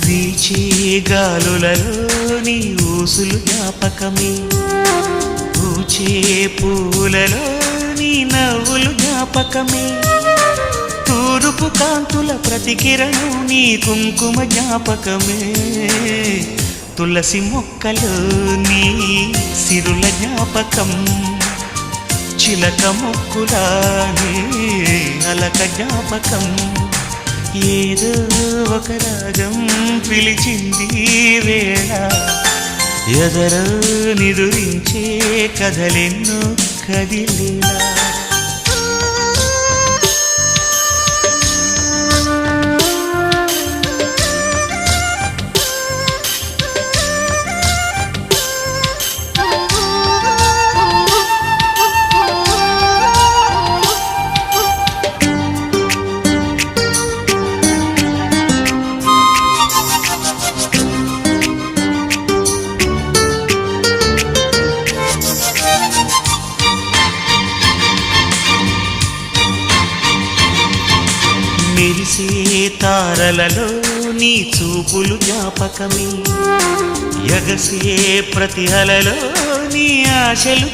వీచే గాలులలో నీ ఊసులు జ్ఞాపకమే, పూచే పూలలో నీ నవ్వులు జ్ఞాపకమే, తూరుపు కాంతుల ప్రతికిరణం నీ కుంకుమ జ్ఞాపకమే, తులసి మొక్కలో నీ సిరుల జ్ఞాపకం, చిలక మొక్కులానే అలక జ్ఞాపకం, ఏదో ఒక రాగం పిలిచింది వేళ, ఎదరో నిదురించే కథలెన్నో కదిలేలా. మెరిసే తారలలో నీ చూపులు జ్ఞాపకమే, ఎగసే ప్రతి అలలో నీ ఆశలు